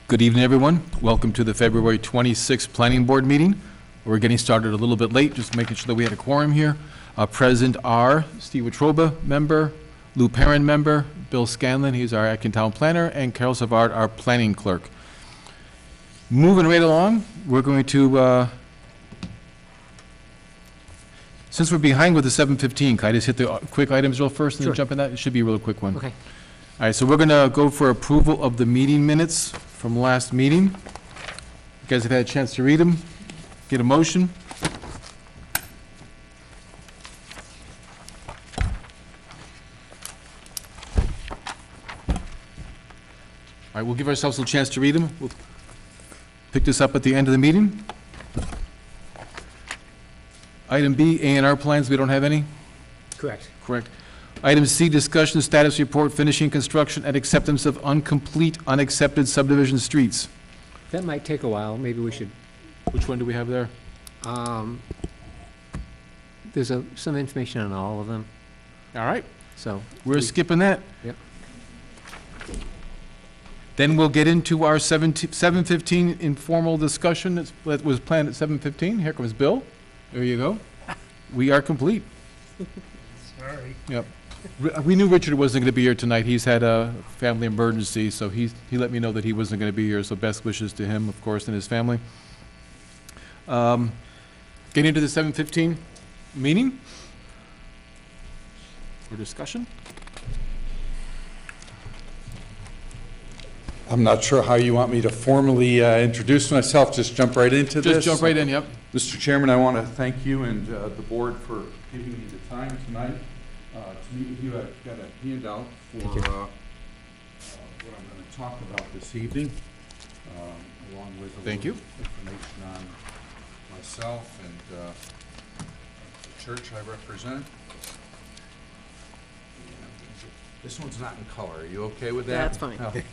Good evening, everyone. Welcome to the February 26th Planning Board meeting. We're getting started a little bit late, just making sure that we had a quorum here. Present are Steve Wetruba, member, Lou Perrin, member, Bill Scanlon, he's our acting town planner, and Carol Savard, our planning clerk. Moving right along, we're going to, since we're behind with the 7:15, can I just hit the quick items real first and Sure. then jump in that? It should be a real quick one. Okay. All right, so we're going to go for approval of the meeting minutes from last meeting. You guys have had a chance to read them. Get a motion. All right, we'll give ourselves a chance to read them. We'll pick this up at the end of the meeting. Item B, A&R plans, we don't have any? Correct. Correct. Item C, discussion status report, finishing construction and acceptance of incomplete, unaccepted subdivision streets. That might take a while. Maybe we should, Which one do we have there? there's some information on all of them, All right, so. we're skipping that. Yep. Then we'll get into our 7:15 informal discussion that was planned at 7:15. Here comes Bill. There you go. We are complete. Sorry. Yep. We knew Richard wasn't going to be here tonight. He's had a family emergency, so he let me know that he wasn't going to be here, so best wishes to him, of course, and his family. Getting into the 7:15 meeting for discussion. I'm not sure how you want me to formally introduce myself. Just jump right into this. Just jump right in, yep. Mr. Chairman, I want to thank you and the board for giving me the time tonight to meet with you. I've got a handout for what I'm going to talk about this evening, along with a Thank little information on myself and the church I represent. This one's not in color. Are you okay with that? That's fine. Okay.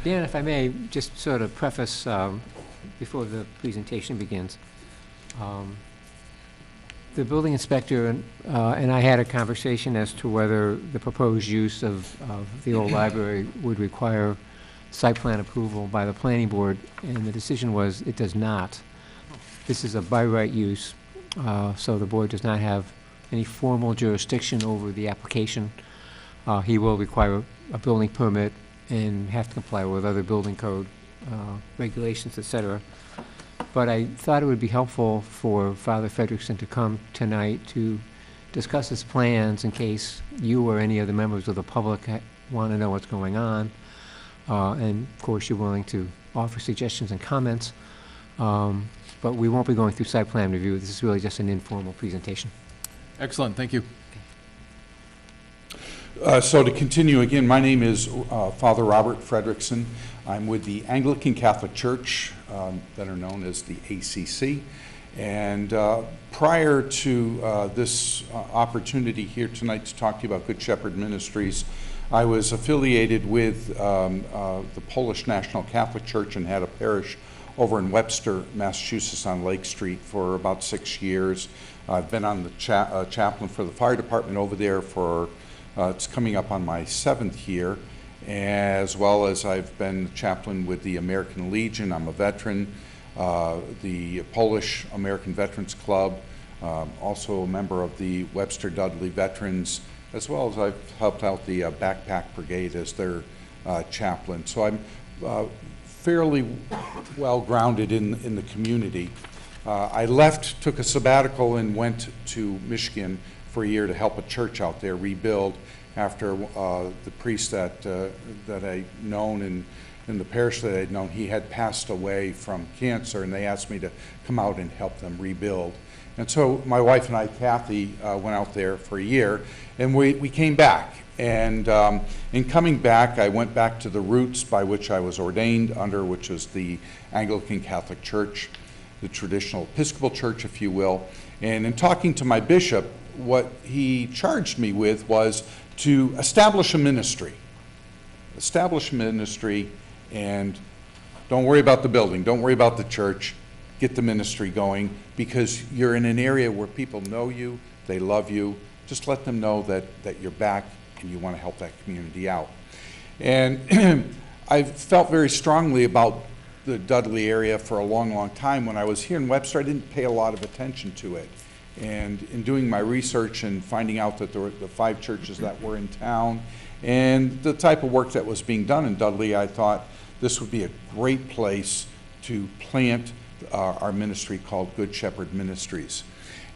Dan, if I may, just sort of preface before the presentation begins. The building inspector and I had a conversation as to whether the proposed use of the old library would require site plan approval by the planning board, and the decision was it does not. This is a by right use, so the board does not have any formal jurisdiction over the application. He will require a building permit and have to comply with other building code regulations, etc. But I thought it would be helpful for Father Fredrickson to come tonight to discuss his plans in case you or any other members of the public want to know what's going on. And of course, you're willing to offer suggestions and comments. But we won't be going through site plan review. This is really just an informal presentation. Excellent, thank you. So to continue again, my name is Father Robert Fredrickson. I'm with the Anglican Catholic Church, that are known as the ACC. And prior to this opportunity here tonight to talk to you about Good Shepherd Ministries, I was affiliated with the Polish National Catholic Church and had a parish over in Webster, Massachusetts on Lake Street for about 6 years. I've been on the chaplain for the fire department over there for it's coming up on my 7th year, as well as I've been chaplain with the American Legion. I'm a veteran, the Polish American Veterans Club, also a member of the Webster Dudley Veterans, as well as I've helped out the Backpack Brigade as their chaplain. So I'm fairly well grounded in the community. I left, took a sabbatical, and went to Michigan for a year to help a church out there rebuild after the priest that I'd known in the parish that I'd known, he had passed away from cancer, and they asked me to come out and help them rebuild. And so my wife and I, Kathy, went out there for a year, and we came back. And in coming back, I went back to the roots by which I was ordained under, which is the Anglican Catholic Church, the traditional Episcopal Church, if you will. And in talking to my bishop, what he charged me with was to establish a ministry. Establish a ministry, and don't worry about the building, don't worry about the church, get the ministry going, because you're in an area where people know you, they love you. Just let them know that you're back and you want to help that community out. And I felt very strongly about the Dudley area for a long, long time. When I was here in Webster, I didn't pay a lot of attention to it. And in doing my research and finding out that there were the 5 churches that were in town and the type of work that was being done in Dudley, I thought this would be a great place to plant our ministry called Good Shepherd Ministries.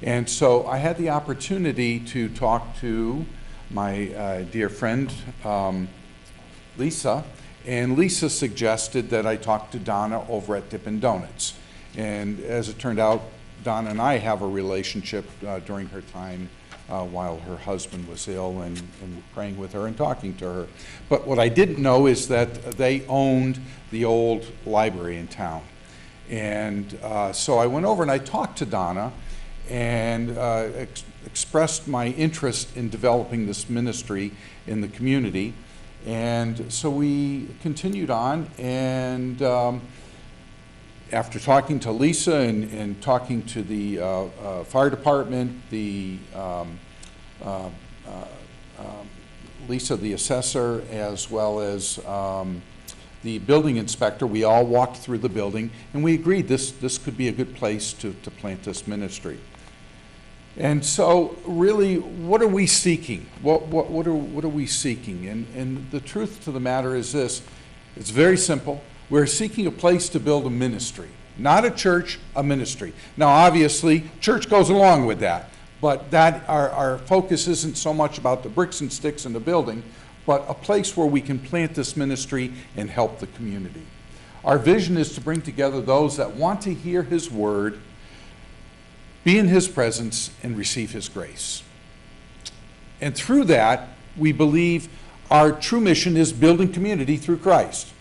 And so I had the opportunity to talk to my dear friend, Lisa, and Lisa suggested that I talk to Donna over at Dippin' Donuts. And as it turned out, Donna and I have a relationship during her time while her husband was ill, and praying with her and talking to her. But what I didn't know is that they owned the old library in town. And so I went over and I talked to Donna and expressed my interest in developing this ministry in the community. And so we continued on, and after talking to Lisa and talking to the fire department, the Lisa, the assessor, as well as the building inspector, we all walked through the building, and we agreed this could be a good place to plant this ministry. And so really, what are we seeking? What are we seeking? And the truth to the matter is this: it's very simple. We're seeking a place to build a ministry, not a church, a ministry. Now, obviously, church goes along with that, but that our focus isn't so much about the bricks and sticks in the building, but a place where we can plant this ministry and help the community. Our vision is to bring together those that want to hear His word, be in His presence, and receive His grace. And through that, we believe our true mission is building community through Christ.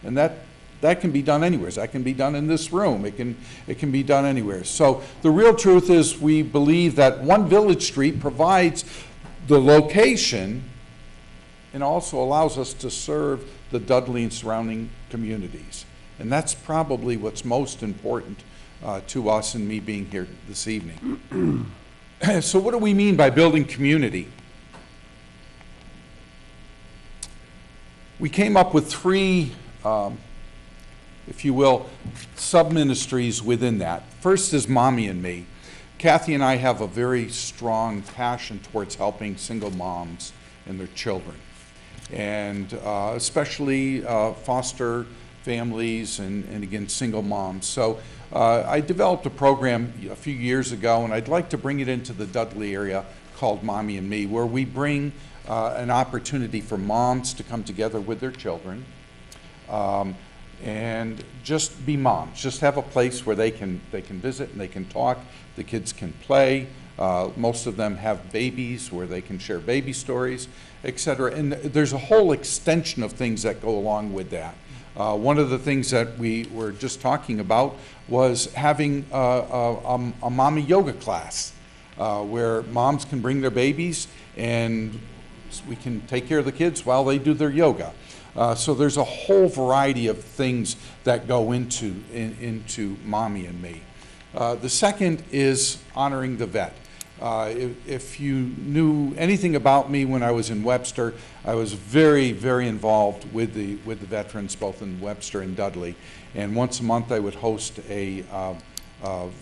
And that can be done anywhere. That can be done in this room. It can be done anywhere. So the real truth is we believe that One Village Street provides the location and also allows us to serve the Dudley and surrounding communities. And that's probably what's most important to us and me being here this evening. So what do we mean by building community? We came up with 3, if you will, sub-ministries within that. First is Mommy and Me. Kathy and I have a very strong passion towards helping single moms and their children, and especially foster families and again, single moms. So I developed a program a few years ago, and I'd like to bring it into the Dudley area called Mommy and Me, where we bring an opportunity for moms to come together with their children and just be moms. Just have a place where they can visit and they can talk. The kids can play. Most of them have babies where they can share baby stories, etc. And there's a whole extension of things that go along with that. One of the things that we were just talking about was having a mommy yoga class where moms can bring their babies and we can take care of the kids while they do their yoga. So there's a whole variety of things that go into Mommy and Me. The second is honoring the vet. If you knew anything about me when I was in Webster, I was very, very involved with the veterans, both in Webster and Dudley. And once a month I would host a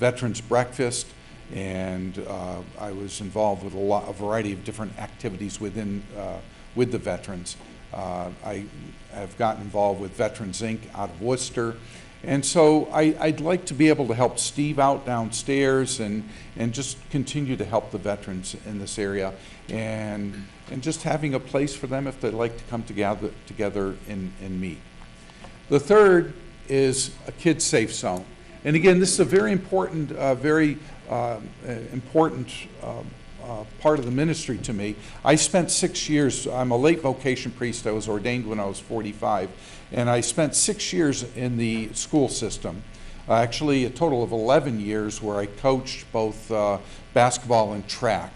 veterans breakfast, and I was involved with a variety of different activities with the veterans. I have gotten involved with Veterans Inc. out of Worcester. And so I'd like to be able to help Steve out downstairs and just continue to help the veterans in this area, and just having a place for them if they'd like to come together and meet. The third is a kids safe zone. And again, this is a very important, part of the ministry to me. I spent 6 years, I'm a late vocation priest. I was ordained when I was 45, and I spent 6 years in the school system. Actually, a total of 11 years where I coached both basketball and track.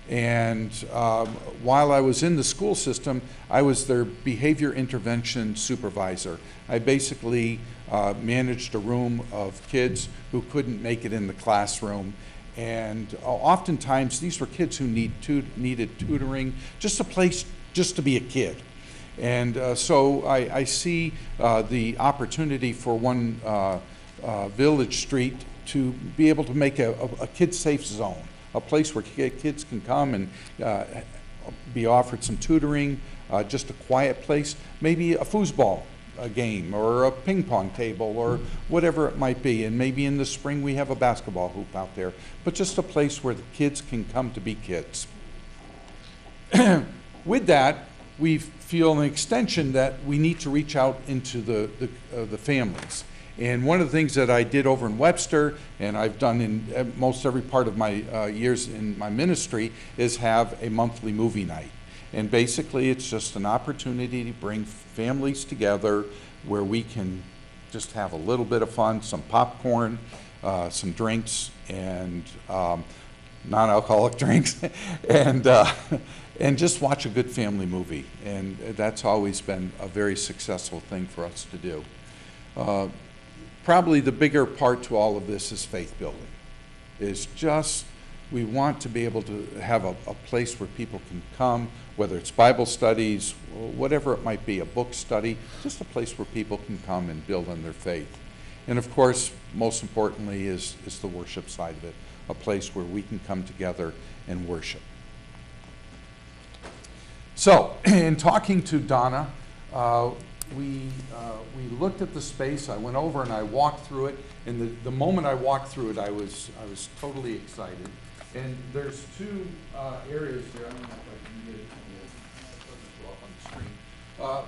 And while I was in the school system, I was their behavior intervention supervisor. I basically managed a room of kids who couldn't make it in the classroom. And oftentimes, these were kids who needed tutoring, just a place just to be a kid. And so I see the opportunity for one Village Street to be able to make a kid-safe zone, a place where kids can come and be offered some tutoring, just a quiet place, maybe a foosball game or a ping pong table or whatever it might be. And maybe in the spring we have a basketball hoop out there, but just a place where the kids can come to be kids. With that, we feel an extension that we need to reach out into the families. And one of the things that I did over in Webster, and I've done in most every part of my years in my ministry, is have a monthly movie night. And basically it's just an opportunity to bring families together where we can just have a little bit of fun, some popcorn, some drinks, and non-alcoholic drinks, and just watch a good family movie. And that's always been a very successful thing for us to do. Probably the bigger part to all of this is faith building. It's just, we want to be able to have a place where people can come, whether it's Bible studies, whatever it might be, a book study, just a place where people can come and build on their faith. And of course, most importantly is the worship side of it, a place where we can come together and worship. So, in talking to Donna, we looked at the space. I went over and I walked through it, and the moment I walked through it, I was totally excited. And there's two areas there. I don't know if I can get it. It doesn't show up on the screen.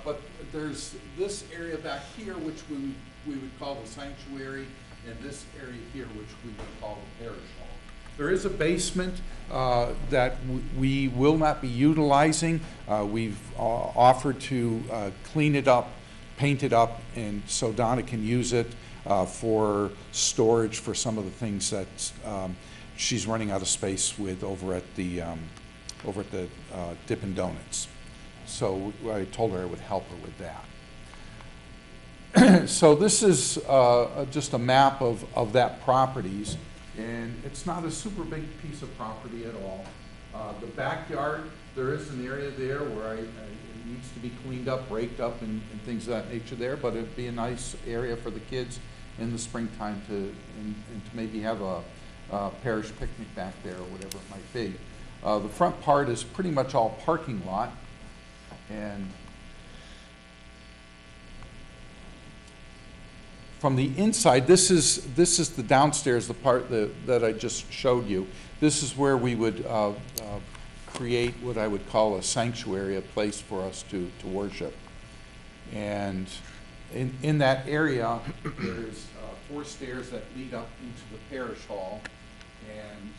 But there's this area back here, which we would call the sanctuary, and this area here, which we would call the parish hall. There is a basement that we will not be utilizing. We've offered to clean it up, paint it up, and so Donna can use it for storage for some of the things that she's running out of space with over at the Dippin' Donuts. So I told her I would help her with that. So this is just a map of that properties. And it's not a super big piece of property at all. The backyard, there is an area there where it needs to be cleaned up, raked up, and things of that nature there, but it'd be a nice area for the kids in the springtime to maybe have a parish picnic back there or whatever it might be. The front part is pretty much all parking lot, and from the inside, this is the downstairs, the part that I just showed you. This is where we would create what I would call a sanctuary, a place for us to worship. And in that area, there's 4 stairs that lead up into the parish hall. And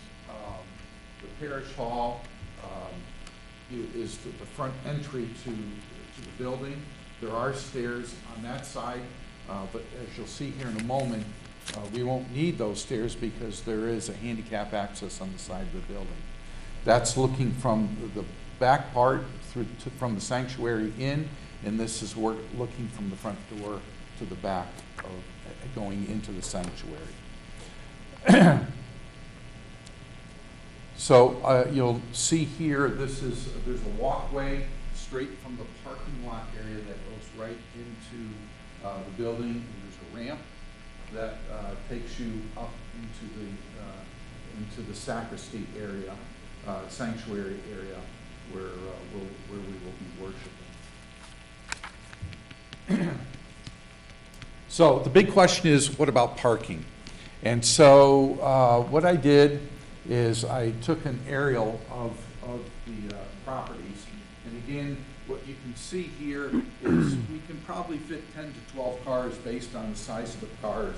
the parish hall is the front entry to the building. There are stairs on that side. But as you'll see here in a moment, we won't need those stairs because there is a handicap access on the side of the building. That's looking from the back part from the sanctuary in, and this is looking from the front door to the back of going into the sanctuary. So you'll see here, there's a walkway straight from the parking lot area that goes right into the building, and there's a ramp that takes you up into the sacristy area, sanctuary area, where we will be worshiping. So the big question is, what about parking? And so what I did is I took an aerial of the properties, and again, what you can see here is we can probably fit 10 to 12 cars based on the size of the cars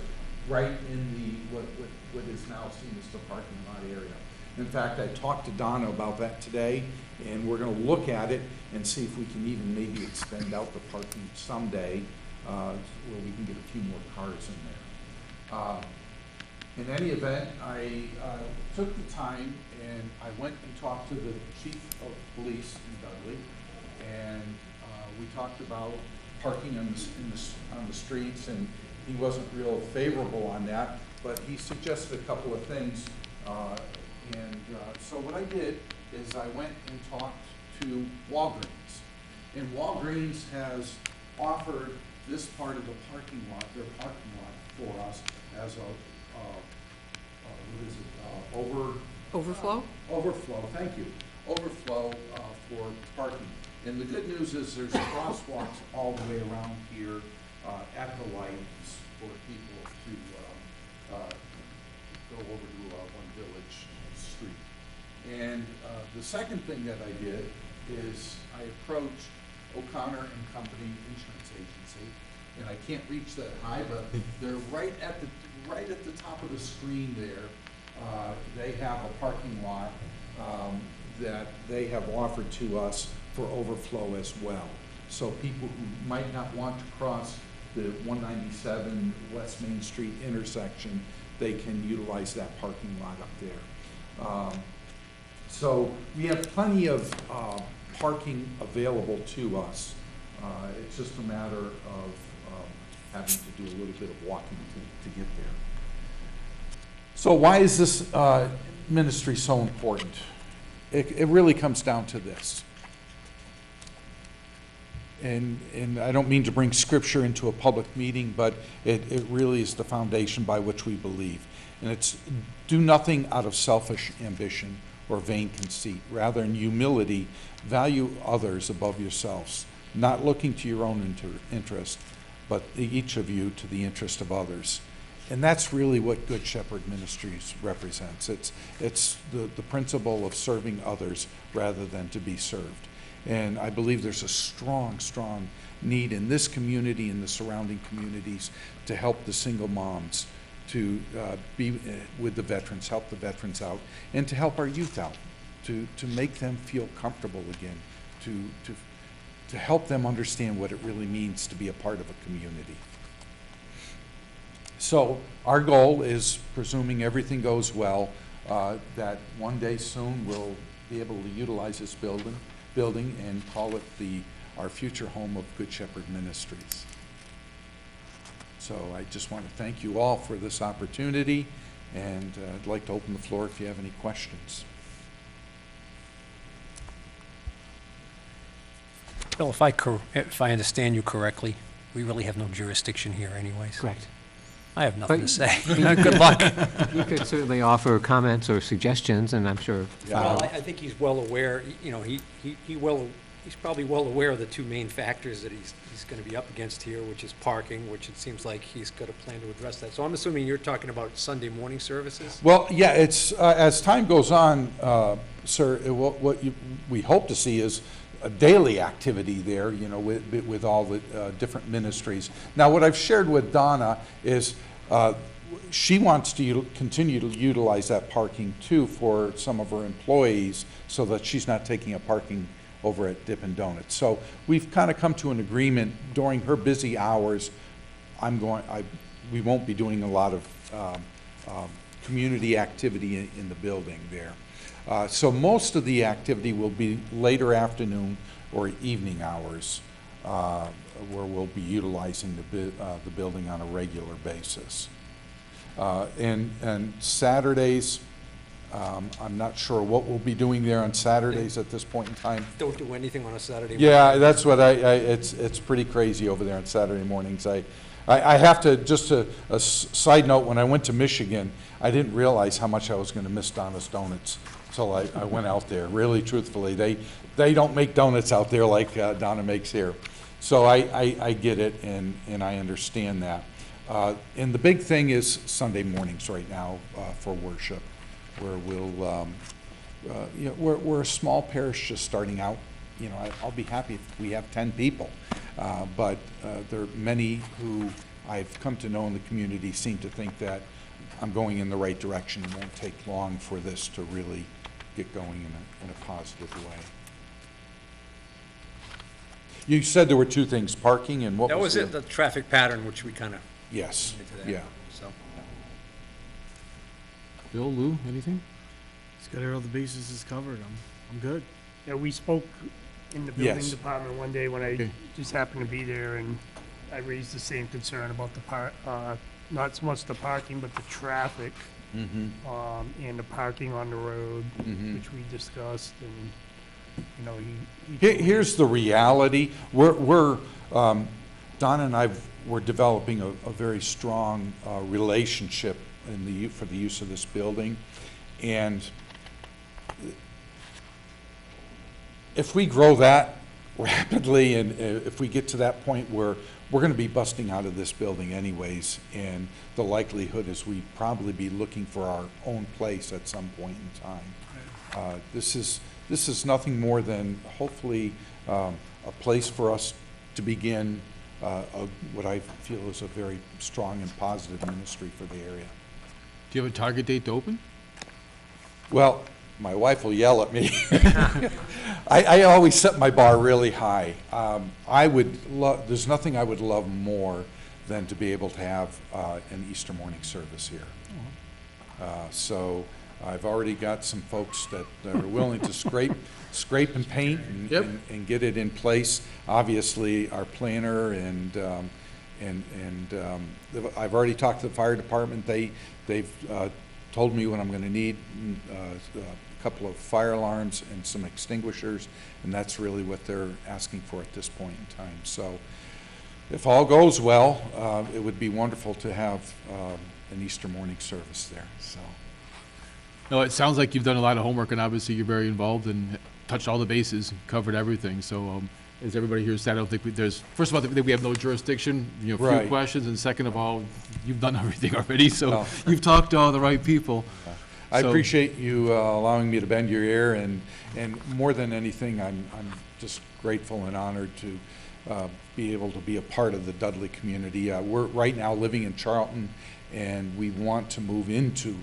right in what is now seen as the parking lot area. In fact, I talked to Donna about that today, and we're going to look at it and see if we can even maybe extend out the parking someday where we can get a few more cars in there. In any event, I took the time and I went and talked to the chief of police in Dudley, and we talked about parking on the streets, and he wasn't real favorable on that, but he suggested a couple of things. So what I did is I went and talked to Walgreens. And Walgreens has offered this part of the parking lot, their parking lot, for us as what is it, Overflow? overflow, thank you, overflow for parking. And the good news is there's crosswalks all the way around here at the lights for people to go over to One Village Street. And the second thing that I did is I approached O'Connor and Company Insurance Agency, and I can't reach that high, but they're right at the top of the screen there. They have a parking lot that they have offered to us for overflow as well. So people who might not want to cross the 197 West Main Street intersection, they can utilize that parking lot up there. So we have plenty of parking available to us. It's just a matter of having to do a little bit of walking to get there. So why is this ministry so important? It really comes down to this. And I don't mean to bring scripture into a public meeting, but it really is the foundation by which we believe. And it's do nothing out of selfish ambition or vain conceit. Rather, in humility, value others above yourselves, not looking to your own interest, but each of you to the interest of others. And that's really what Good Shepherd Ministries represents. It's the principle of serving others rather than to be served. And I believe there's a strong, strong need in this community and the surrounding communities to help the single moms, to be with the veterans, help the veterans out, and to help our youth out, to make them feel comfortable again, to help them understand what it really means to be a part of a community. So our goal is, presuming everything goes well, that one day soon we'll be able to utilize this building and call it our future home of Good Shepherd Ministries. So I just want to thank you all for this opportunity, and I'd like to open the floor if you have any questions. Bill, if I understand you correctly, we really have no jurisdiction here anyways. Correct. I have nothing But- to say. Good luck. You could certainly offer comments or suggestions, and I'm sure. Well, I think he's well aware, he's probably well aware of the two main factors that he's going to be up against here, which is parking, which it seems like he's got a plan to address that. So I'm assuming you're talking about Sunday morning services? Well, yeah, it's as time goes on, sir, we hope to see is a daily activity there, with all the different ministries. Now, what I've shared with Donna is she wants to continue to utilize that parking too for some of her employees, so that she's not taking up parking over at Dippin' Donuts. So we've kind of come to an agreement during her busy hours. We won't be doing a lot of community activity in the building there. So most of the activity will be later afternoon or evening hours, where we'll be utilizing the building on a regular basis. And Saturdays, I'm not sure what we'll be doing there on Saturdays at this point in time. Don't do anything on a Saturday morning? Yeah, that's what it's pretty crazy over there on Saturday mornings. I have to, just a side note, when I went to Michigan, I didn't realize how much I was going to miss Donna's Donuts until I went out there. Really, truthfully, they don't make donuts out there like Donna makes here. So I get it, and I understand that. And the big thing is Sunday mornings right now for worship, where we're a small parish just starting out. I'll be happy if we have 10 people, but there are many who I've come to know in the community seem to think that I'm going in the right direction. It won't take long for this to really get going in a positive way. You said there were two things, parking and what That was was it, the traffic pattern, which we kind of Yes, into that. yeah. So, Bill, Lou, anything? It's got all the bases is covered. I'm good. Yeah, we spoke in the building Yes. department one day when I Okay. just happened to be there, and I raised the same concern about the not so much the parking, but the traffic, Mm-hmm. and the parking on the road, Mm-hmm. which we discussed, and, you know, he Here's the reality. Don and we're developing a very strong relationship for the use of this building. And if we grow that rapidly, and if we get to that point where we're going to be busting out of this building anyways, and the likelihood is we'd probably be looking for our own place at some point in time. This is nothing more than hopefully a place for us to begin what I feel is a very strong and positive ministry for the area. Do you have a target date to open? Well, my wife will yell at me. I always set my bar really high. There's nothing I would love more than to be able to have an Easter morning service here. So I've already got some folks that are willing to scrape and paint and get it in place. Obviously, our planner and I've already talked to the fire department. They've told me what I'm going to need, a couple of fire alarms and some extinguishers, and that's really what they're asking for at this point in time. So if all goes well, it would be wonderful to have an Easter morning service there. So. No, it sounds like you've done a lot of homework, and obviously you're very involved and touched all the bases, covered everything. So as everybody here said, I don't think first of all, I think we have no jurisdiction, few Right. questions, and second of all, you've done everything already, so you've talked to all the right people. I So- appreciate you allowing me to bend your ear, and more than anything, I'm just grateful and honored to be able to be a part of the Dudley community. We're right now living in Charlton, and we want to move into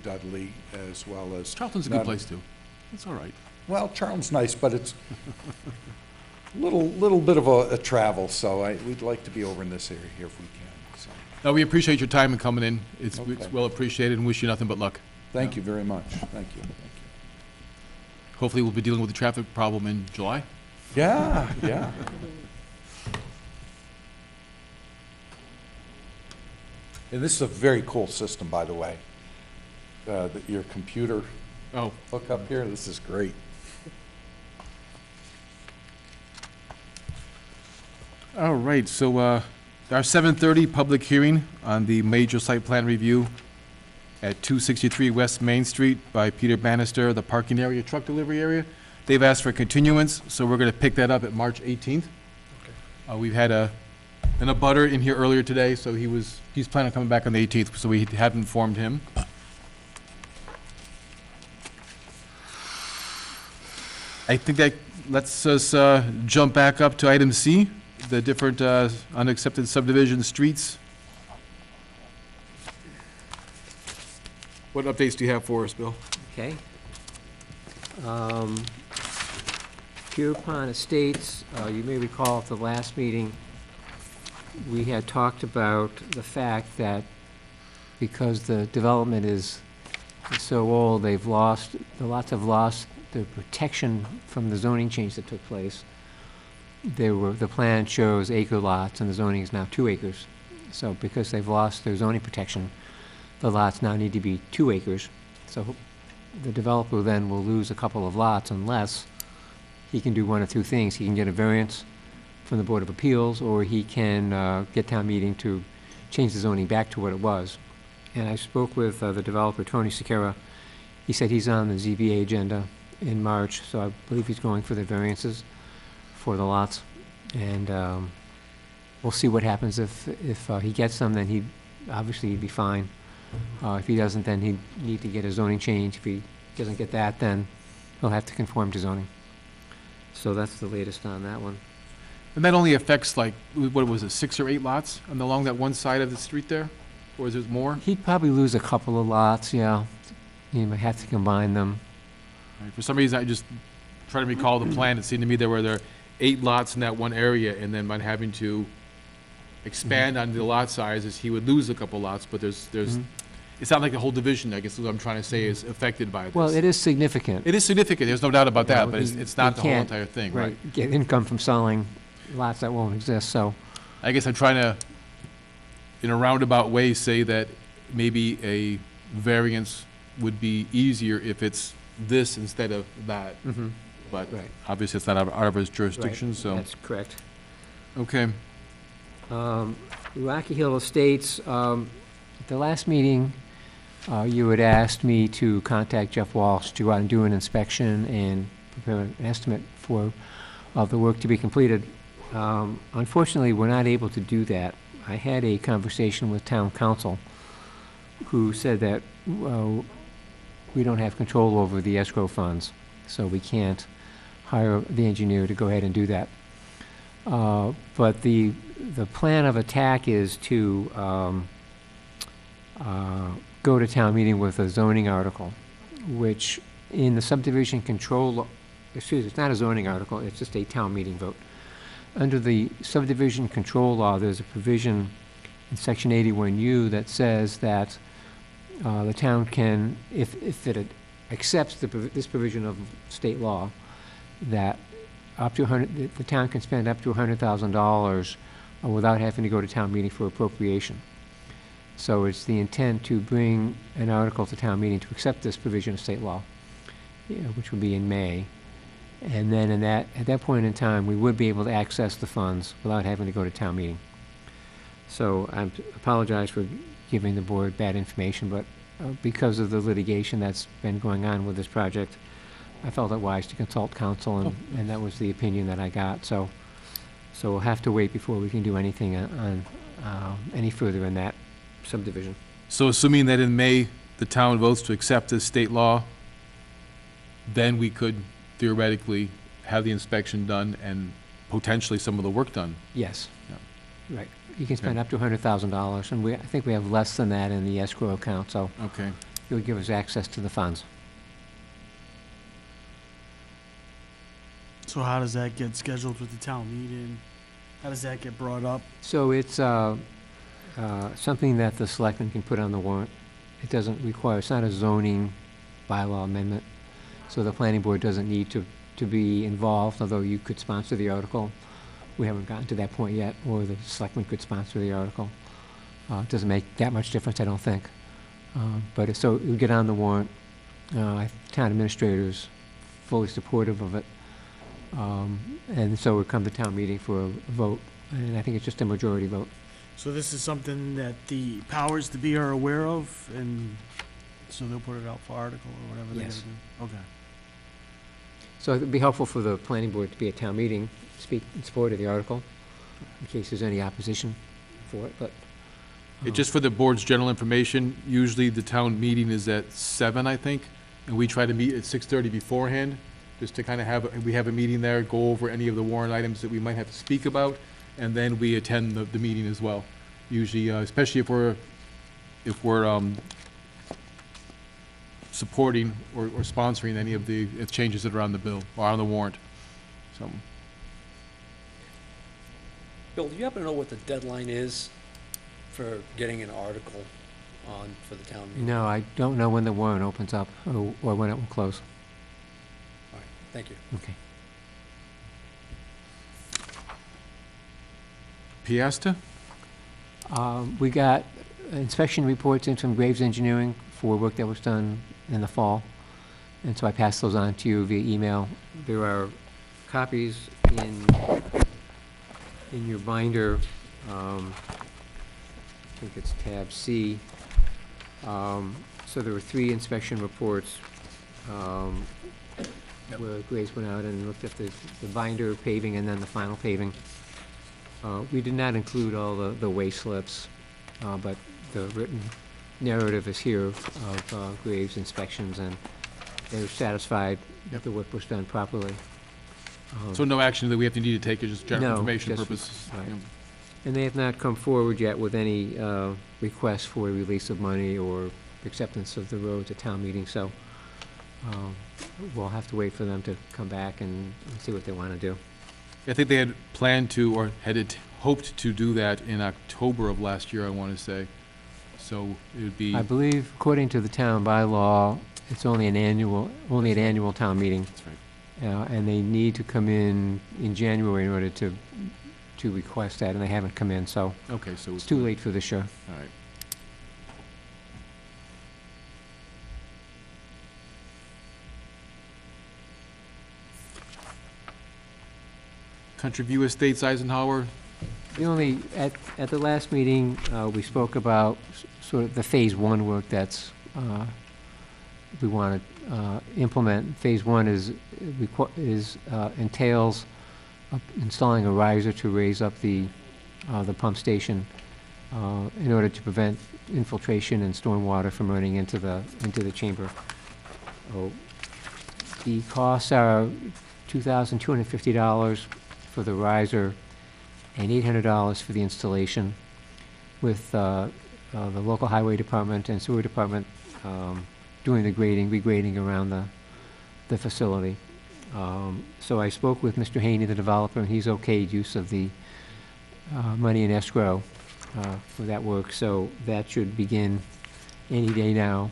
Dudley as well as. Charlton's a good place too. That's all right. Well, Charlton's nice, but it's little bit of a travel, so we'd like to be over in this area here if we can. So. No, we appreciate your time and coming in. It's Okay. well appreciated, and wish you nothing but luck. Thank you very much. Thank you. Hopefully, we'll be dealing with the traffic problem in July. Yeah, yeah. And this is a very cool system, by the way. Your computer Oh, hookup here, this is great. all right, so our 7:30 public hearing on the major site plan review at 263 West Main Street by Peter Bannister, the parking area, truck delivery area. They've asked for continuance, so we're going to pick that up at March 18th. We've had an abutter in here earlier today, so he's planning on coming back on the 18th, so we have informed him. I think that lets us jump back up to item C, the different unaccepted subdivision streets. What updates do you have for us, Bill? Okay. Pierpont Estates, you may recall at the last meeting, we had talked about the fact that because the development is so old, the lots have lost the protection from the zoning change that took place. The plan shows acre lots, and the zoning is now 2 acres. So because they've lost their zoning protection, the lots now need to be 2 acres. So the developer then will lose a couple of lots unless he can do one of two things. He can get a variance from the Board of Appeals, or he can get town meeting to change the zoning back to what it was. And I spoke with the developer, Tony Sequeira. He said he's on the ZBA agenda in March, so I believe he's going for the variances for the lots. And we'll see what happens. If he gets them, then he'd be fine. If he doesn't, then he'd need to get a zoning change. If he doesn't get that, then he'll have to conform to zoning. So that's the latest on that one. And that only affects like, what was it, 6 or 8 lots along that one side of the street there? Or is there more? He'd probably lose a couple of lots, yeah. He might have to combine them. Right, for some reason, I just try to recall the plan. It seemed to me there were 8 lots in that one area, and then by having to expand on the lot sizes, he would lose a couple lots, but there's it's not like the whole division, I guess is what I'm trying to say, is affected by this. Well, it is significant. It is significant, there's no doubt about that, Well, but he- it's not he the whole can't- entire thing, right? Get income from selling lots that won't exist, so. I guess I'm trying to, in a roundabout way, say that maybe a variance would be easier if it's this instead of that. but Right. obviously it's not out of his jurisdiction, Right, so, that's correct. okay. Rocky Hill Estates, at the last meeting, you had asked me to contact Jeff Walsh to go out and do an inspection and prepare an estimate for the work to be completed. Unfortunately, we're not able to do that. I had a conversation with town council, who said that we don't have control over the escrow funds, so we can't hire the engineer to go ahead and do that. But the plan of attack is to go to town meeting with a zoning article, which in the subdivision control, excuse me, it's not a zoning article, it's just a town meeting vote. Under the subdivision control law, there's a provision in section 81U that says that the town can, if it accepts this provision of state law, that up to the town can spend up to $100,000 without having to go to town meeting for appropriation. So it's the intent to bring an article to town meeting to accept this provision of state law, which would be in May. And then at that point in time, we would be able to access the funds without having to go to town meeting. So I apologize for giving the board bad information, but because of the litigation that's been going on with this project, I felt it wise to consult counsel, and that was the opinion that I got. So we'll have to wait before we can do anything on any further in that subdivision. So assuming that in May, the town votes to accept this state law, then we could theoretically have the inspection done and potentially some of the work done. Yes. Yeah. Right. You can spend up to $100,000, and I think we have less than that in the escrow account, so Okay. it would give us access to the funds. So how does that get scheduled with the town meeting? How does that get brought up? So it's something that the selectmen can put on the warrant. It doesn't require, it's not a zoning bylaw amendment, so the planning board doesn't need to be involved, although you could sponsor the article. We haven't gotten to that point yet, or the selectmen could sponsor the article. It doesn't make that much difference, I don't think. But so it would get on the warrant. Town administrator's fully supportive of it. And so it would come to town meeting for a vote, and I think it's just a majority vote. So this is something that the powers to be are aware of, and so they'll put it out for article or whatever they're Yes. gonna do? Okay. So it'd be helpful for the planning board to be at town meeting, speak in support of the article, in case there's any opposition for it, but. Just for the board's general information, usually the town meeting is at 7, I think, and we try to meet at 6:30 beforehand, just to kind of we have a meeting there, go over any of the warrant items that we might have to speak about, and then we attend the meeting as well. Usually, especially if we're supporting or sponsoring any of the changes that are on the bill, or on the warrant, so. Bill, do you happen to know what the deadline is for getting an article on for the town meeting? No, I don't know when the warrant opens up, or when it will close. All right, thank you. Okay. Piasta? We got inspection reports in from Graves Engineering for work that was done in the fall, and so I passed those on to you via email. There are copies in your binder. I think it's tab C. So there were 3 inspection reports where Graves went out and looked at the binder paving and then the final paving. We did not include all the way slips, but the written narrative is here of Graves' inspections, and they're satisfied that the work was done properly. So no action that we have to need to take, it's just general No, information just- purposes. right. Yeah. And they have not come forward yet with any requests for a release of money or acceptance of the road to town meeting, so we'll have to wait for them to come back and see what they want to do. I think they had planned to, or hoped to do that in October of last year, I want to say. So it would be, I believe, according to the town bylaw, it's only an annual town meeting, that's right. and they need to come in January in order to request that, and they haven't come in, so Okay, so it's too late for this year. All right. Country View Estates, Eisenhower. The only, at the last meeting, we spoke about sort of the Phase 1 work that's, we want to implement. Phase 1 entails installing a riser to raise up the pump station in order to prevent infiltration and stormwater from running into the chamber. The costs are $2,250 for the riser and $800 for the installation, with the local highway department and sewer department doing the regrading around the facility. So I spoke with Mr. Haney, the developer, and he's okayed use of the money in escrow for that work, so that should begin any day now.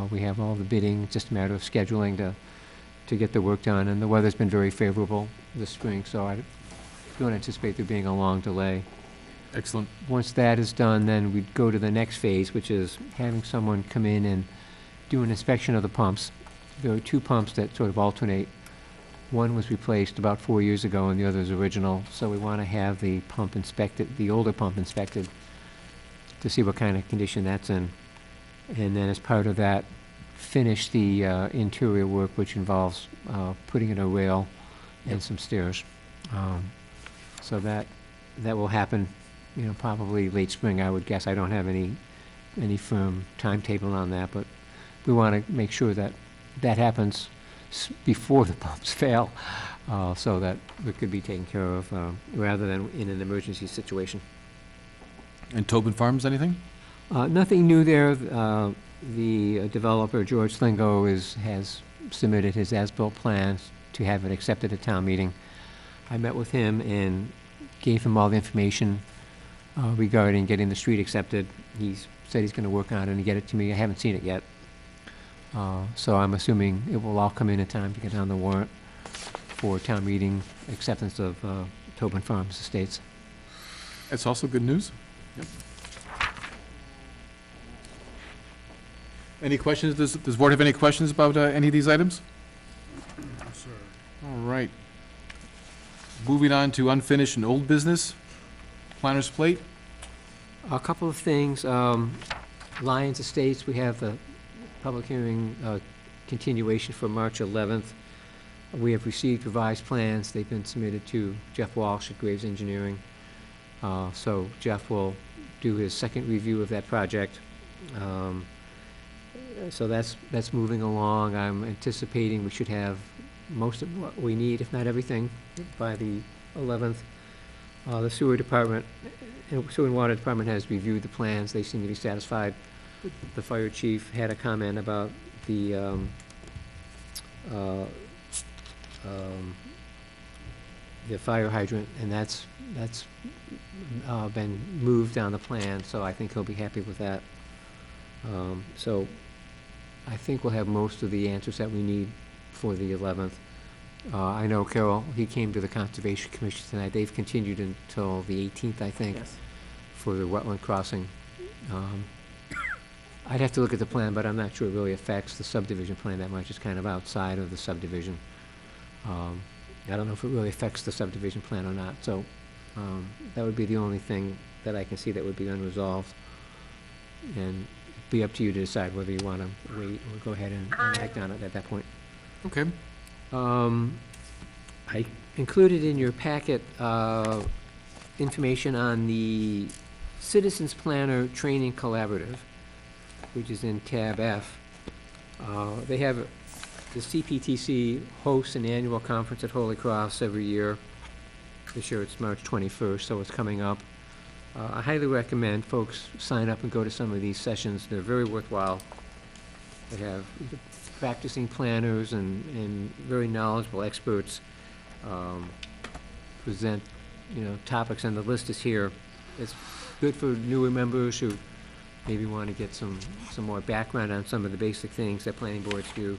We have all the bidding, it's just a matter of scheduling to get the work done, and the weather's been very favorable this spring, so I don't anticipate there being a long delay. Excellent. Once that is done, then we'd go to the next phase, which is having someone come in and do an inspection of the pumps. There are 2 pumps that sort of alternate. One was replaced about 4 years ago, and the other is original, so we want to have the pump inspected, the older pump inspected, to see what kind of condition that's in. And then as part of that, finish the interior work, which involves putting in a rail and some stairs. So that will happen, probably late spring, I would guess. I don't have any firm timetable on that, but we want to make sure that that happens before the pumps fail, so that it could be taken care of rather than in an emergency situation. And Tobin Farms, anything? Nothing new there. The developer, George Slingo, has submitted his as-built plans to have it accepted at town meeting. I met with him and gave him all the information regarding getting the street accepted. He said he's going to work on it and get it to me. I haven't seen it yet. So I'm assuming it will all come in time to get on the warrant for town meeting acceptance of Tobin Farms Estates. That's also good news. Yep. Any questions? Does the board have any questions about any of these items? Sir. All right. Moving on to unfinished and old business. Planner's plate. A couple of things. Lions Estates, we have the public hearing continuation for March 11th. We have received revised plans. They've been submitted to Jeff Walsh at Graves Engineering. So Jeff will do his second review of that project. So that's moving along. I'm anticipating we should have most of what we need, if not everything, by the 11th. The sewer department, sewer and water department has reviewed the plans. They seem to be satisfied. The fire chief had a comment about the fire hydrant, and that's been moved on the plan, so I think he'll be happy with that. So I think we'll have most of the answers that we need for the 11th. I know Carol, he came to the Conservation Commission tonight. They've continued until the 18th, I think, Yes. for the wetland crossing. I'd have to look at the plan, but I'm not sure it really affects the subdivision plan that much. It's kind of outside of the subdivision. I don't know if it really affects the subdivision plan or not, so that would be the only thing that I can see that would be unresolved. And be up to you to decide whether you want to wait or go ahead and act on it at that point. Okay. I included in your packet information on the Citizens Planner Training Collaborative, which is in tab F. They have, the CPTC hosts an annual conference at Holy Cross every year. This year it's March 21st, so it's coming up. I highly recommend folks sign up and go to some of these sessions. They're very worthwhile. They have practicing planners and very knowledgeable experts present, topics, and the list is here. It's good for newer members who maybe want to get some more background on some of the basic things that planning boards do,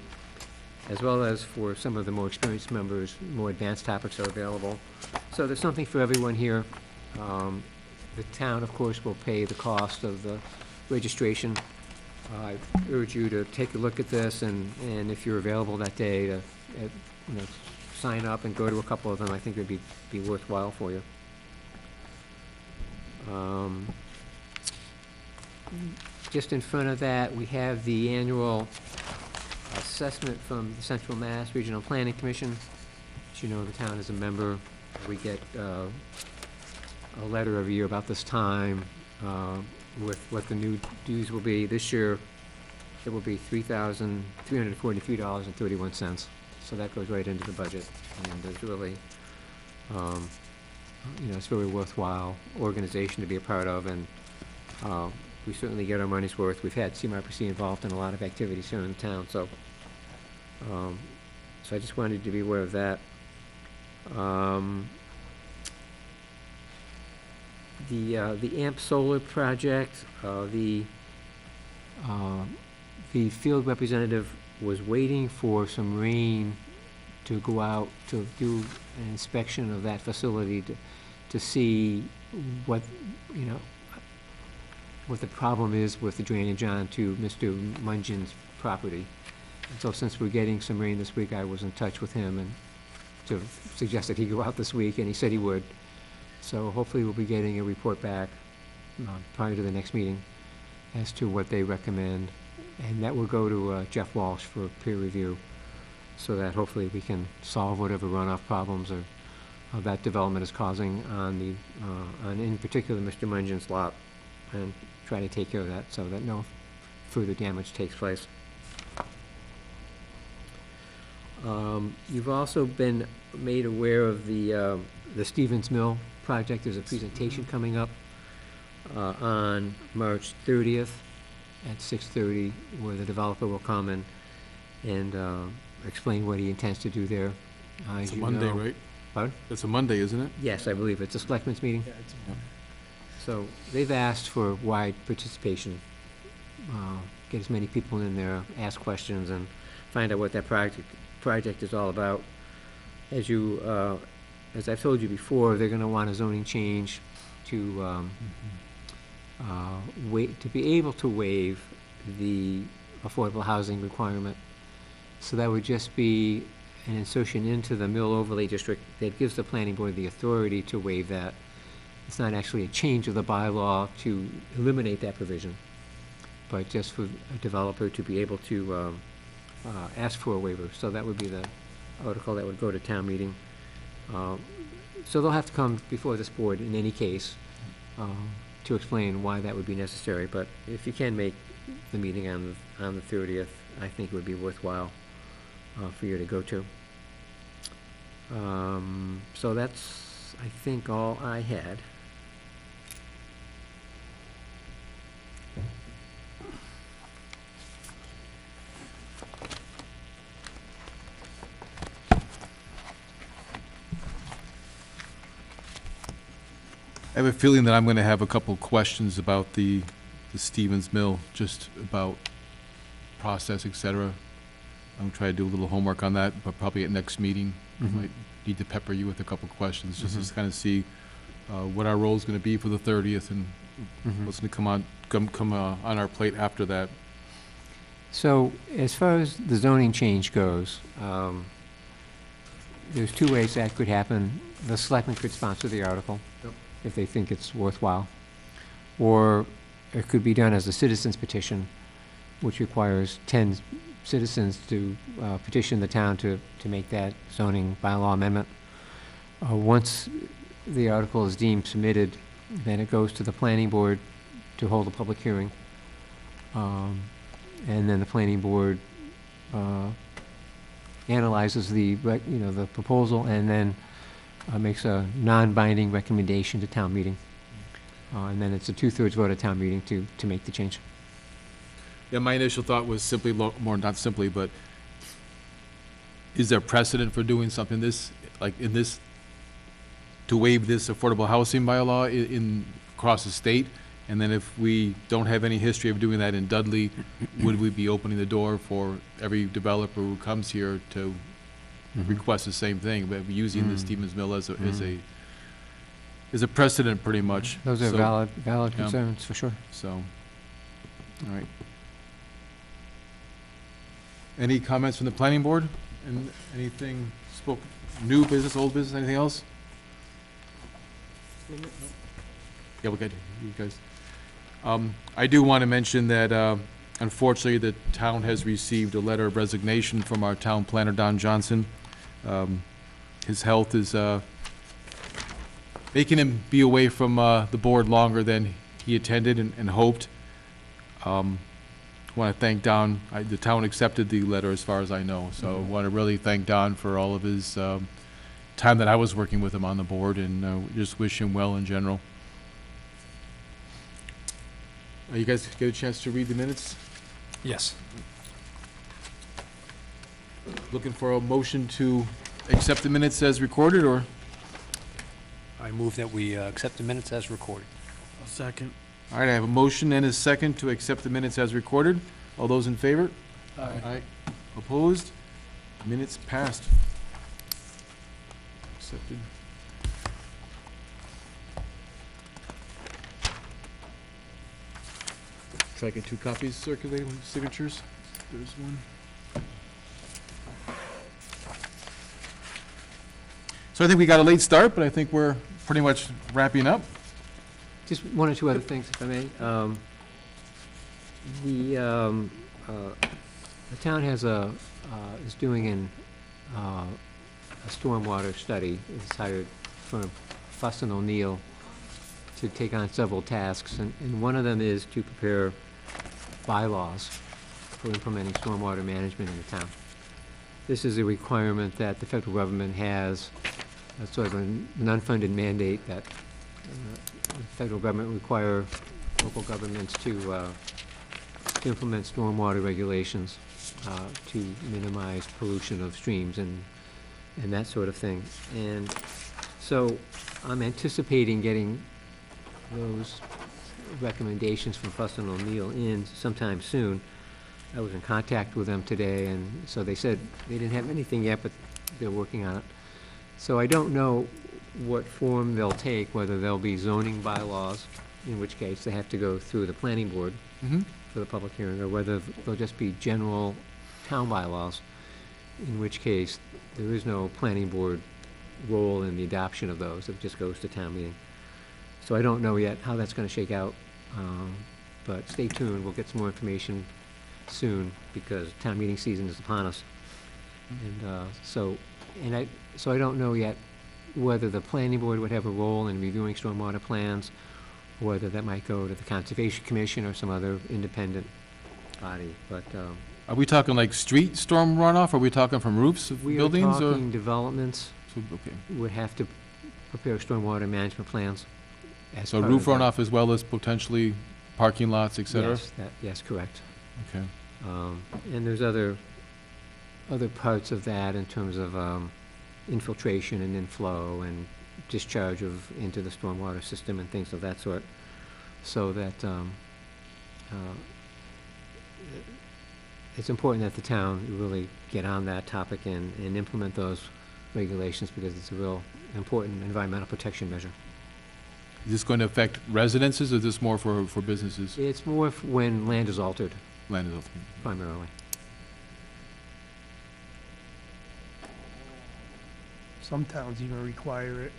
as well as for some of the more experienced members, more advanced topics are available. So there's something for everyone here. The town, of course, will pay the cost of the registration. I urge you to take a look at this, and if you're available that day, to sign up and go to a couple of them, I think it'd be worthwhile for you. Just in front of that, we have the annual assessment from the Central Mass Regional Planning Commission. As you know, the town is a member. We get a letter every year about this time with what the new dues will be. This year, it will be $3,343.31. So that goes right into the budget, and there's really, it's a very worthwhile organization to be a part of, and we certainly get our money's worth. We've had CMRPC involved in a lot of activities here in the town, so I just wanted you to be aware of that. The AMP solar project, the field representative was waiting for some rain to go out to do an inspection of that facility to see what the problem is with the drainage on to Mr. Mungin's property. And so since we're getting some rain this week, I was in touch with him and to suggest that he go out this week, and he said he would. So hopefully we'll be getting a report back prior to the next meeting as to what they recommend. And that will go to Jeff Walsh for peer review, so that hopefully we can solve whatever runoff problems or that development is causing on in particular Mr. Mungin's lot, and try to take care of that so that no further damage takes place. You've also been made aware of the Stevens Mill project. There's a presentation coming up on March 30th at 6:30, where the developer will come and explain what he intends to do there. It's a Monday, right? Pardon? It's a Monday, isn't it? Yes, I believe it's a selectmen's meeting. Yeah, it's So they've asked for wide participation, get as many people in there, ask questions, and find out what that project is all about. As I've told you before, they're going to want a zoning change to to be able to waive the affordable housing requirement. So that would just be an insertion into the Mill Overlay District that gives the planning board the authority to waive that. It's not actually a change of the bylaw to eliminate that provision, but just for a developer to be able to ask for a waiver. So that would be the article that would go to town meeting. So they'll have to come before this board in any case to explain why that would be necessary. But if you can make the meeting on the 30th, I think it would be worthwhile for you to go to. So that's, I think, all I had. I have a feeling that I'm going to have a couple questions about the Stevens Mill, just about process, et cetera. I'm going to try to do a little homework on that, but probably at next meeting, I might need to pepper you with a couple questions, just to kind of see what our role is going to be for the 30th and what's going to come on our plate after that. So as far as the zoning change goes, there's two ways that could happen. The selectmen could sponsor the article if they think it's worthwhile, or it could be done as a citizen's petition, which requires 10 citizens to petition the town to make that zoning bylaw amendment. Once the article is deemed submitted, then it goes to the planning board to hold a public hearing. And then the planning board analyzes the proposal and then makes a non-binding recommendation to town meeting. And then it's a 2/3 vote at town meeting to make the change. Yeah, my initial thought was simply, not simply, but is there precedent for doing something to waive this affordable housing bylaw across the state? And then if we don't have any history of doing that in Dudley, would we be opening the door for every developer who comes here to request the same thing, but using the Stevens Mill as a precedent, pretty much? Those are So, valid concerns, for sure. So, all right. Any comments from the planning board? And anything New business, old business, anything else? Yeah, we're good, you guys. I do want to mention that, unfortunately, the town has received a letter of resignation from our town planner, Don Johnson. His health is, making him be away from, the board longer than he attended and hoped. Want to thank Don. The town accepted the letter as far as I know, so I want to really thank Don for all of his time that I was working with him on the board, and just wish him well in general. You guys get a chance to read the minutes? Yes. Looking for a motion to accept the minutes as recorded, or? I move that we accept the minutes as recorded. I'll second. All right, I have a motion and a second to accept the minutes as recorded. All those in favor? Aye. Opposed? Minutes passed. Accepted. Try to get 2 copies circulated with signatures. There's one. So I think we got a late start, but I think we're pretty much wrapping up. Just one or two other things, if I may. The town has is doing a stormwater study. It's hired from Fuss and O'Neill to take on several tasks, and one of them is to prepare bylaws for implementing stormwater management in the town. This is a requirement that the federal government has, sort of an unfunded mandate that the federal government require local governments to implement stormwater regulations to minimize pollution of streams and that sort of thing. And so I'm anticipating getting those recommendations from Fuss and O'Neill in sometime soon. I was in contact with them today, and so they said they didn't have anything yet, but they're working on it. So I don't know what form they'll take, whether they'll be zoning bylaws, in which case they have to go through the planning board for the public hearing, or whether they'll just be general town bylaws, in which case there is no planning board role in the adoption of those. It just goes to town meeting. So I don't know yet how that's going to shake out, but stay tuned. We'll get some more information soon, because town meeting season is upon us. And so I don't know yet whether the planning board would have a role in reviewing stormwater plans, or whether that might go to the Conservation Commission or some other independent body. But Are we talking like street storm runoff? Are we talking from roofs of we are buildings? talking developments Okay. would have to prepare stormwater management plans. as So part roof of that. runoff as well as potentially parking lots, et cetera? Yes, yes, correct. Okay. And there's other parts of that in terms of infiltration and inflow and discharge into the stormwater system and things of that sort, so that it's important that the town really get on that topic and implement those regulations, because it's a real important environmental protection measure. Is this going to affect residences, or is this more for businesses? It's more when land is altered, Land is open. primarily. Some towns even require it.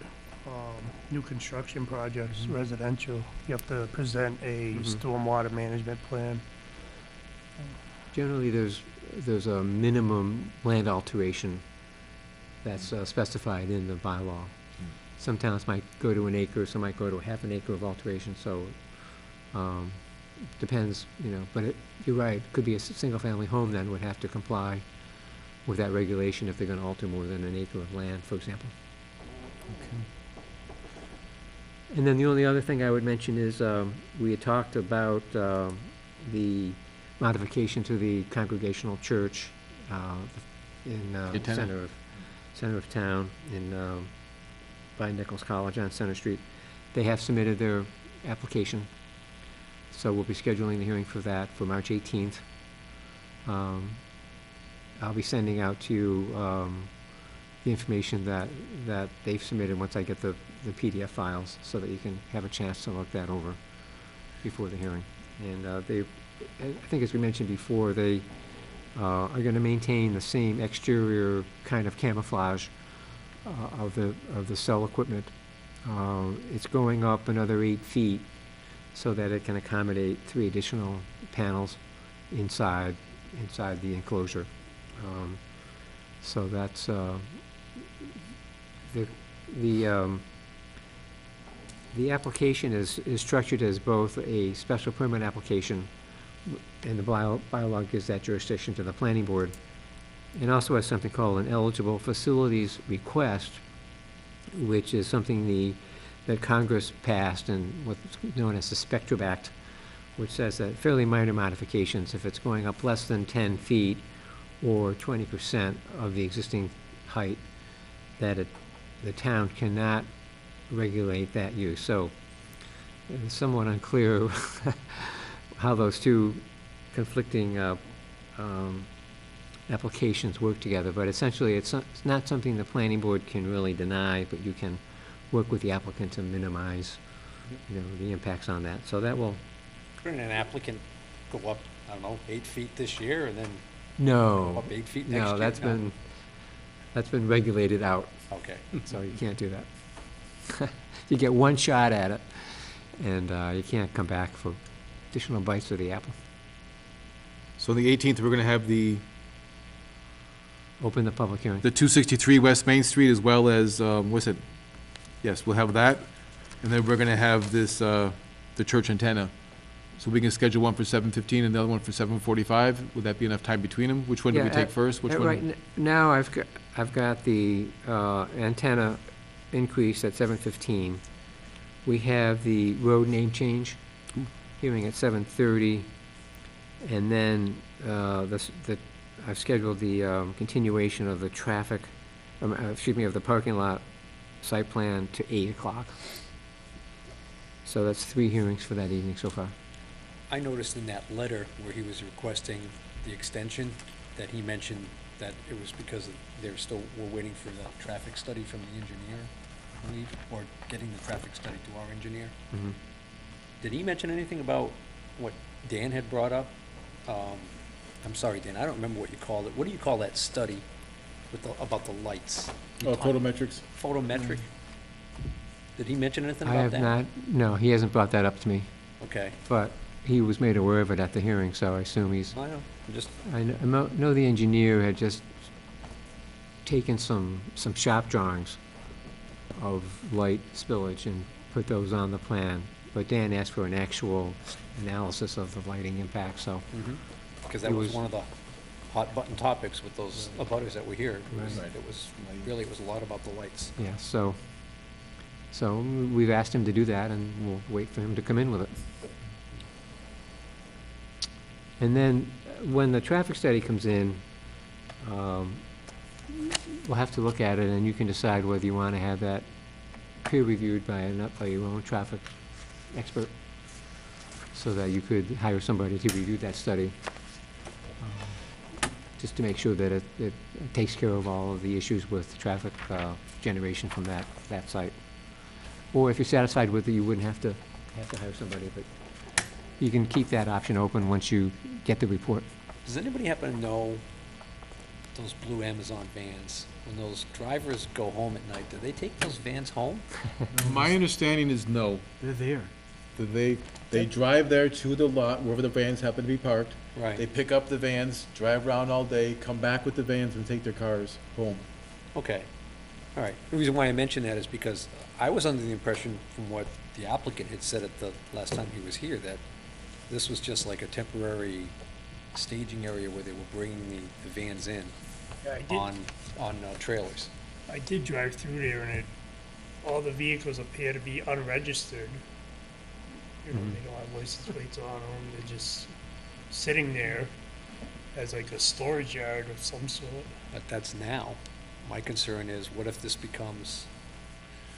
New construction projects, residential, you have to present a stormwater management plan. Generally, there's a minimum land alteration that's specified in the bylaw. Some towns might go to an acre, some might go to half an acre of alteration, so depends, but you're right, it could be a single-family home then would have to comply with that regulation if they're gonna alter more than an acre of land, for example. And then the only other thing I would mention is, we had talked about the modification to the Congregational Church in Antenna. center of town, by Nichols College on Center Street. They have submitted their application, so we'll be scheduling the hearing for that for March 18th. I'll be sending out to you the information that they've submitted once I get the PDF files, so that you can have a chance to look that over before the hearing. And I think as we mentioned before, they are going to maintain the same exterior kind of camouflage of the cell equipment. It's going up another 8 feet so that it can accommodate 3 additional panels inside the enclosure. So that's, the application is structured as both a special permit application, and the bylaw gives that jurisdiction to the planning board, and also has something called an eligible facilities request, which is something that Congress passed and what's known as the Spectrum Act, which says that fairly minor modifications, if it's going up less than 10 feet or 20% of the existing height, that the town cannot regulate that use. So it's somewhat unclear how those two conflicting applications work together, but essentially it's not something the planning board can really deny, but you can work with the applicant to minimize, the impacts on that. So that will. Couldn't an applicant go up, I don't know, 8 feet this year and then go No, up 8 feet next year? no, that's been regulated out, Okay. so you can't do that. You get one shot at it, and you can't come back for additional bites of the apple. So the 18th, we're going to have the Open the public hearing. 263 West Main Street, as well as, what's it? Yes, we'll have that. And then we're going to have this, the church antenna. So we can schedule one for 7:15 and the other one for 7:45. Would that be enough time between them? Which one do we Yeah, take first? Which one? Right now, I've got the antenna increase at 7:15. We have the road name change hearing at 7:30, and then I've scheduled the continuation of the traffic, of the parking lot site plan to 8 o'clock. So that's 3 hearings for that evening so far. I noticed in that letter where he was requesting the extension, that he mentioned that it was because we're waiting for the traffic study from the engineer, I believe, or getting the traffic study to our engineer. Mhm. Did he mention anything about what Dan had brought up? I'm sorry, Dan, I don't remember what you called it. What do you call that study about the lights? Oh, photometrics. Photometric? Did he mention anything I about have that? not, no, he hasn't brought that up to me, Okay. but he was made aware of it at the hearing, so I assume he's, I know, I'm just, I know the engineer had just taken some shop drawings of light spillage and put those on the plan, but Dan asked for an actual analysis of the lighting impact, so. because that It was was- one of the hot button topics with those abutters that were here. Right. It was, really, it was a lot about the lights. Yeah, so we've asked him to do that, and we'll wait for him to come in with it. And then, when the traffic study comes in, we'll have to look at it, and you can decide whether you want to have that peer-reviewed by your own traffic expert, so that you could hire somebody to review that study, just to make sure that it takes care of all of the issues with traffic generation from that site. Or if you're satisfied with it, you wouldn't have to hire somebody, but you can keep that option open once you get the report. Does anybody happen to know those blue Amazon vans? When those drivers go home at night, do they take those vans home? My understanding is no. They're there. That they drive there to the lot, wherever the vans happen to be parked. They Right, pick up the vans, drive around all day, come back with the vans and take their cars home. okay. All right. The reason why I mention that is because I was under the impression from what the applicant had said at the last time he was here, that this was just like a temporary staging area where they were bringing the vans in Yeah, on trailers. I did drive through there, and all the vehicles appear to be unregistered. You know, they don't have license plates on them, they're just sitting there as like a storage yard of some sort. But that's now. My concern is, what if this becomes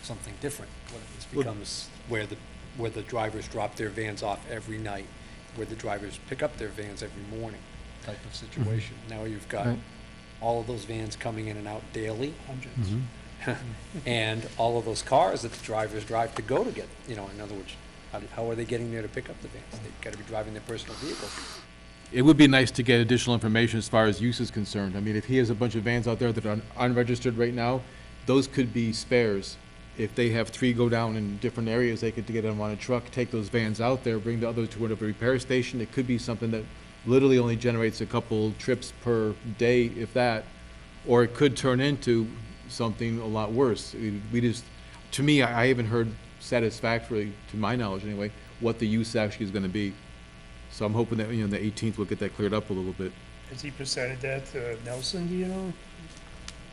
something different? What if this Well- becomes where the drivers drop their vans off every night, where the drivers pick up their vans every morning type of situation? Now you've got Right. all of those vans coming in and out daily, Hundreds. and all of those cars that the drivers drive to go to get, in other words, how are they getting there to pick up the vans? They've got to be driving their personal vehicles. It would be nice to get additional information as far as use is concerned. I mean, if he has a bunch of vans out there that are unregistered right now, those could be spares. If they have 3 go down in different areas, they could get them on a truck, take those vans out there, bring the other to a repair station. It could be something that literally only generates a couple trips per day, if that, or it could turn into something a lot worse. We just, to me, I haven't heard satisfactorily, to my knowledge anyway, what the use actually is gonna be. So I'm hoping that, the 18th we'll get that cleared up a little bit. Has he presented that to Nelson, do you know?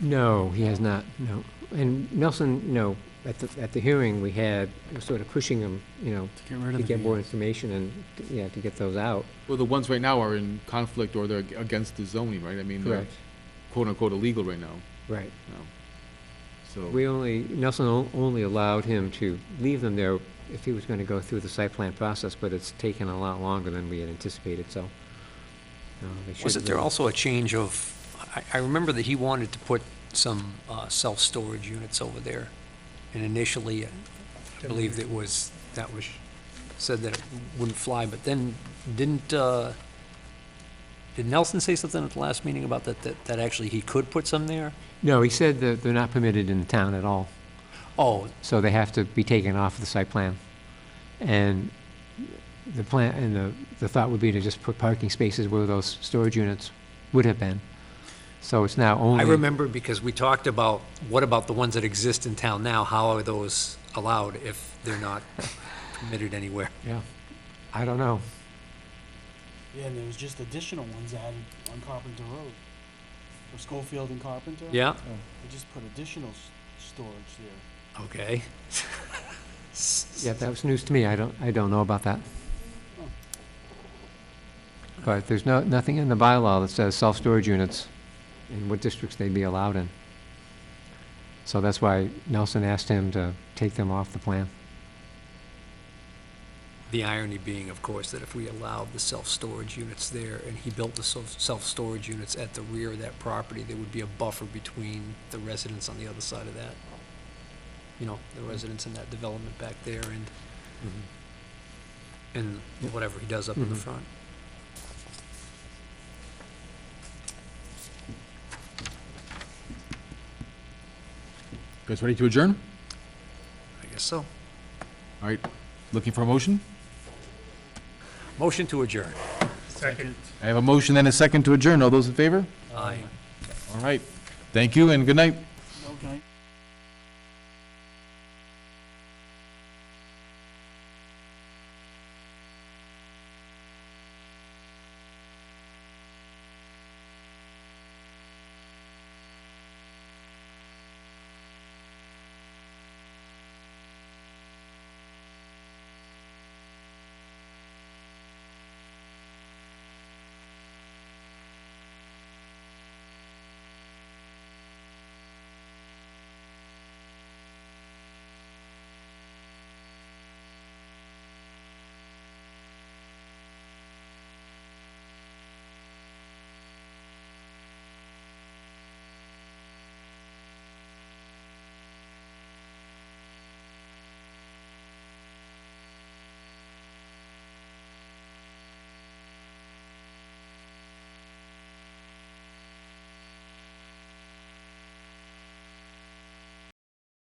No, he has not, no. And Nelson, at the hearing we had, was sort of pushing him, To get rid to of the get more vans. information and, to get those out. Well, the ones right now are in conflict or they're against the zoning, right? I mean, they're Correct, quote-unquote illegal right now, right. so. Nelson only allowed him to leave them there if he was gonna go through the site plan process, but it's taken a lot longer than we had anticipated, so. They should Wasn't there really- also a change of, I remember that he wanted to put some self-storage units over there. And initially, I believe that was said that it wouldn't fly, but then did Nelson say something at the last meeting about that actually he could put some there? No, he said that they're not permitted in the town at all, Oh, so they have to be taken off the site plan. And the plan, and the thought would be to just put parking spaces where those storage units would have been. So it's now only. I remember because we talked about, what about the ones that exist in town now? How are those allowed if they're not permitted anywhere? Yeah, I don't know. Yeah, and there was just additional ones added on Carpenter Road. For Schofield and Carpenter. Yeah, They just put additional storage there. okay. Yeah, that was news to me. I don't know about that. But there's nothing in the bylaw that says self-storage units and what districts they'd be allowed in. So that's why Nelson asked him to take them off the plan. The irony being, of course, that if we allowed the self-storage units there and he built the self-storage units at the rear of that property, there would be a buffer between the residents on the other side of that. The residents in that development back there and whatever he does up in the Mhm. front. Guys ready to adjourn? I guess so. All right, looking for a motion? Motion to adjourn. Second. I have a motion and a second to adjourn. All those in favor? Aye. All right, thank you and good night. Okay.